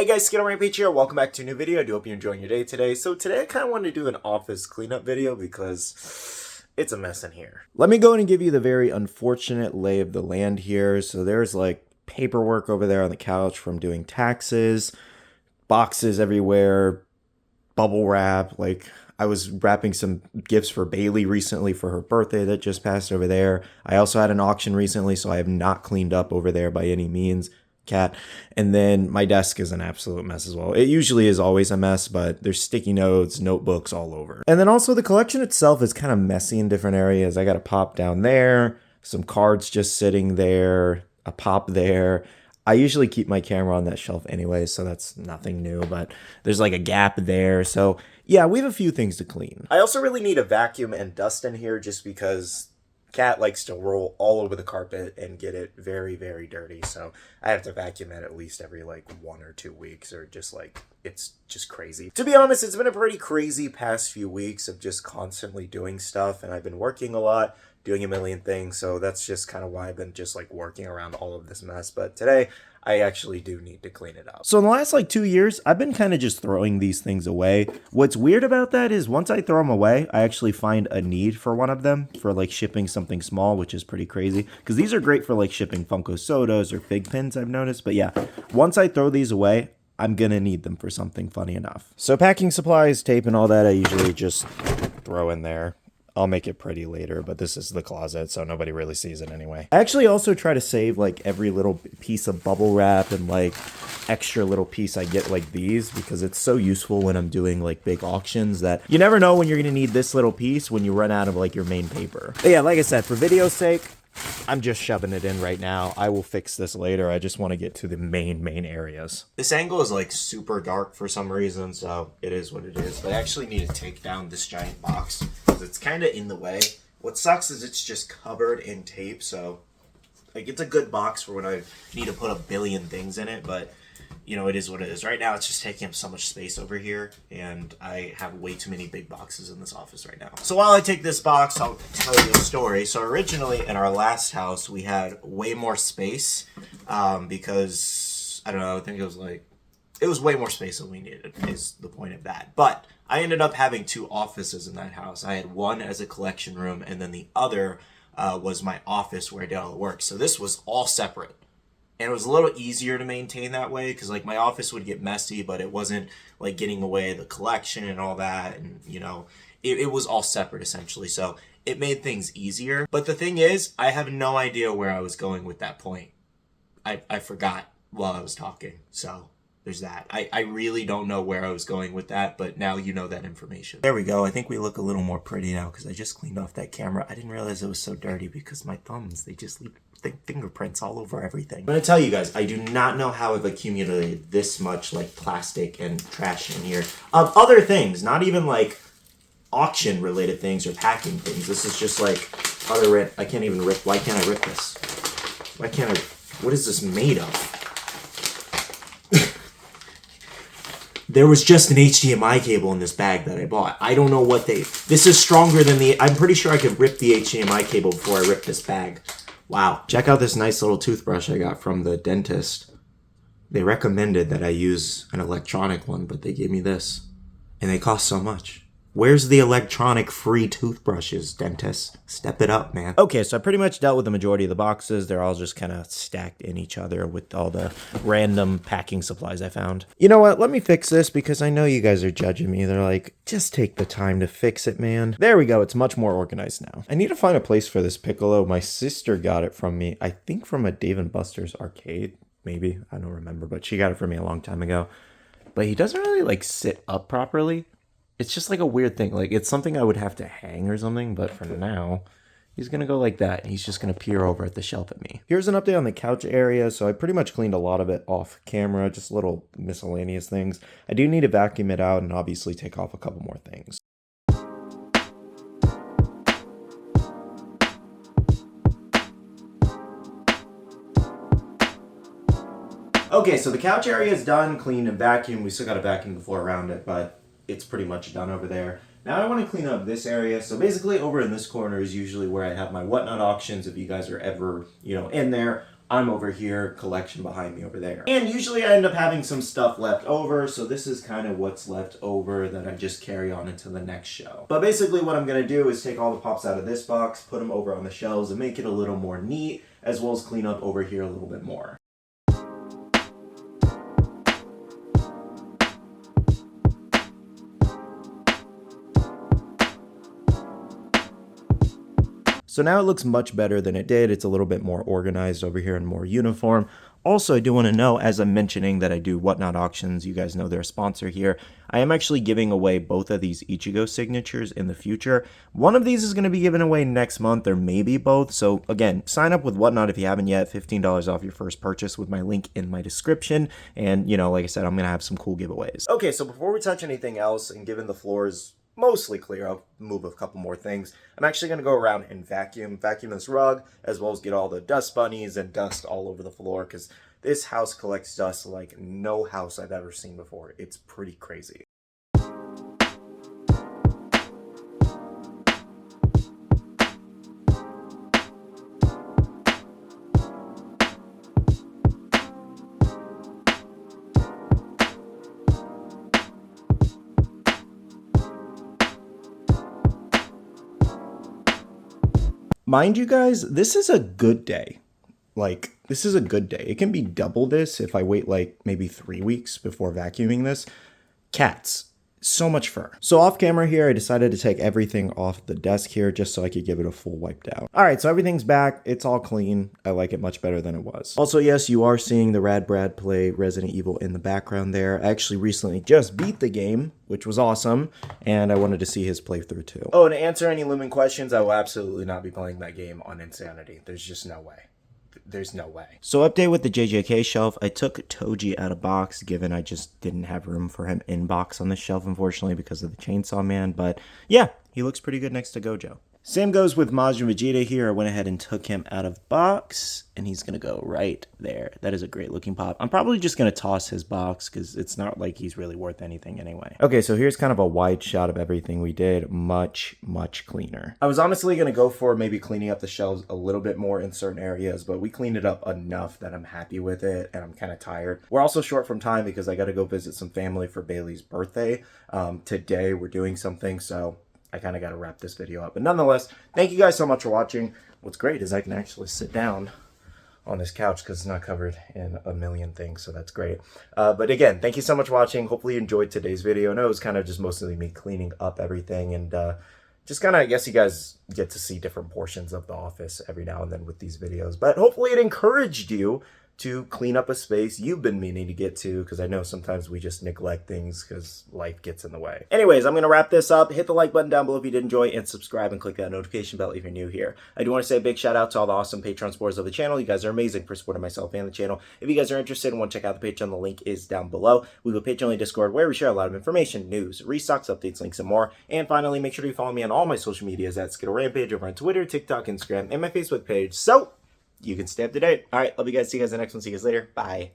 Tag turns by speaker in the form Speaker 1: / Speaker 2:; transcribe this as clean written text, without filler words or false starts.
Speaker 1: Hey guys, Skittlerampage here. Welcome back to a new video. I do hope you're enjoying your day today. So today I kind of wanted to do an office cleanup video because it's a mess in here. Let me go in and give you the very unfortunate lay of the land here. So there's like paperwork over there on the couch from doing taxes, boxes everywhere, bubble wrap. Like I was wrapping some gifts for Bailey recently for her birthday that just passed over there. I also had an auction recently, so I have not cleaned up over there by any means. Cat. And then my desk is an absolute mess as well. It usually is always a mess, but there's sticky notes, notebooks all over. And then also the collection itself is kind of messy in different areas. I got a pop down there, some cards just sitting there, a pop there. I usually keep my camera on that shelf anyway, so that's nothing new, but there's like a gap there. So yeah, we have a few things to clean. I also really need a vacuum and dust in here just because Cat likes to roll all over the carpet and get it very, very dirty. So I have to vacuum it at least every like 1 or 2 weeks, or just like, it's just crazy. To be honest, it's been a pretty crazy past few weeks of just constantly doing stuff, and I've been working a lot, doing a million things. So that's just kind of why I've been just like working around all of this mess. But today I actually do need to clean it up. So in the last like 2 years, I've been kind of just throwing these things away. What's weird about that is once I throw them away, I actually find a need for one of them for like shipping something small, which is pretty crazy because these are great for like shipping Funko sodas or fig pins, I've noticed. But yeah, once I throw these away, I'm gonna need them for something funny enough. So packing supplies, tape, and all that I usually just throw in there. I'll make it pretty later, but this is the closet, so nobody really sees it anyway. I actually also try to save like every little piece of bubble wrap and like extra little piece I get like these because it's so useful when I'm doing like big auctions that you never know when you're gonna need this little piece when you run out of like your main paper. But yeah, like I said, for video's sake, I'm just shoving it in right now. I will fix this later. I just want to get to the main areas. This angle is like super dark for some reason, so it is what it is. But I actually need to take down this giant box because it's kind of in the way. What sucks is it's just covered in tape, so like it's a good box for when I need to put a billion things in it, but you know, it is what it is. Right now, it's just taking up so much space over here, and I have way too many big boxes in this office right now. So while I take this box, I'll tell you a story. So originally, in our last house, we had way more space because, I don't know, I think it was way more space than we needed, is the point of that. But I ended up having 2 offices in that house. I had one as a collection room, and then the other was my office where I did all the work. So this was all separate. And it was a little easier to maintain that way because like my office would get messy, but it wasn't like getting away the collection and all that. And you know, it was all separate essentially. So it made things easier. But the thing is, I have no idea where I was going with that point. I forgot while I was talking. So there's that. I really don't know where I was going with that, but now you know that information. There we go. I think we look a little more pretty now because I just cleaned off that camera. I didn't realize it was so dirty because my thumbs, they just leave fingerprints all over everything. I'm gonna tell you guys, I do not know how I've accumulated this much like plastic and trash in here. Other things, not even like auction related things or packing things. This is just like other I can't even rip. Why can't I rip this? Why can't I? What is this made of? There was just an HDMI cable in this bag that I bought. I don't know what this is stronger than I'm pretty sure I could rip the HDMI cable before I rip this bag. Wow. Check out this nice little toothbrush I got from the dentist. They recommended that I use an electronic one, but they gave me this. And they cost so much. Where's the electronic free toothbrushes, dentist? Step it up, man. Okay, so I pretty much dealt with the majority of the boxes. They're all just kind of stacked in each other with all the random packing supplies I found. You know what? Let me fix this because I know you guys are judging me. They're like, just take the time to fix it, man. There we go. It's much more organized now. I need to find a place for this piccolo. My sister got it from me, I think from a Dave & Buster's arcade. Maybe. I don't remember, but she got it for me a long time ago. But he doesn't really like sit up properly. It's just like a weird thing. Like it's something I would have to hang or something, but for now, he's going to go like that. And he's just going to peer over at the shelf at me. Here's an update on the couch area. So I pretty much cleaned a lot of it off camera, just little miscellaneous things. I do need to vacuum it out and obviously take off a couple more things. Okay, so the couch area is done, cleaned and vacuumed. We still got to vacuum the floor around it, but it's pretty much done over there. Now I want to clean up this area. So basically over in this corner is usually where I have my whatnot auctions. If you guys are ever, you know, in there, I'm over here, collection behind me over there. And usually I end up having some stuff left over, so this is kind of what's left over that I just carry on into the next show. But basically what I'm gonna do is take all the pops out of this box, put them over on the shelves, and make it a little more neat, as well as clean up over here a little bit more. So now it looks much better than it did. It's a little bit more organized over here and more uniform. Also, I do want to know, as I'm mentioning that I do Whatnot auctions, you guys know they're a sponsor here, I am actually giving away both of these Ichigo signatures in the future. One of these is going to be given away next month, or maybe both. So again, sign up with Whatnot if you haven't yet. $15 off your first purchase with my link in my description. And, you know, like I said, I'm going to have some cool giveaways. Okay, so before we touch anything else, and given the floor is mostly clear, I'll move a couple more things. I'm actually going to go around and vacuum this rug, as well as get all the dust bunnies and dust all over the floor, because this house collects dust like no house I've ever seen before. It's pretty crazy. Mind you guys, this is a good day. Like, this is a good day. It can be double this if I wait like maybe 3 weeks before vacuuming this. Cats. So much fur. So off camera here, I decided to take everything off the desk here just so I could give it a full wipe down. All right, so everything's back. It's all clean. I like it much better than it was. Also, yes, you are seeing the Rad Brad play Resident Evil in the background there. I actually recently just beat the game, which was awesome, and I wanted to see his playthrough too. Oh, and to answer any looming questions, I will absolutely not be playing that game on Insanity. There's just no way. There's no way. So update with the JJK shelf. I took Toji out of box, given I just didn't have room for him in box on the shelf, unfortunately, because of the Chainsaw Man. But yeah, he looks pretty good next to Gojo. Same goes with Majin Vegeta here. I went ahead and took him out of box, and he's going to go right there. That is a great looking pop. I'm probably just going to toss his box because it's not like he's really worth anything anyway. Okay, so here's kind of a wide shot of everything we did. Much, much cleaner. I was honestly going to go for maybe cleaning up the shelves a little bit more in certain areas, but we cleaned it up enough that I'm happy with it, and I'm kind of tired. We're also short from time because I got to go visit some family for Bailey's birthday. Today we're doing something, so I kind of got to wrap this video up. But nonetheless, thank you guys so much for watching. What's great is I can actually sit down on this couch because it's not covered in a million things, so that's great. But again, thank you so much for watching. Hopefully you enjoyed today's video. I know it was kind of just mostly me cleaning up everything, and just kind of, I guess you guys get to see different portions of the office every now and then with these videos. But hopefully it encouraged you to clean up a space you've been meaning to get to, because I know sometimes we just neglect things because life gets in the way. Anyways, I'm going to wrap this up. Hit the like button down below if you did enjoy, and subscribe and click that notification bell if you're new here. I do want to say a big shout out to all the awesome Patreon supporters of the channel. You guys are amazing for supporting myself and the channel. If you guys are interested and want to check out the Patreon, the link is down below. We have a Patreon Discord where we share a lot of information, news, restocks, updates, links, and more. And finally, make sure you follow me on all my social medias at Skittlerampage over on Twitter, TikTok, Instagram, and my Facebook page, so you can stay up to date. All right, love you guys. See you guys in the next one. See you guys later. Bye.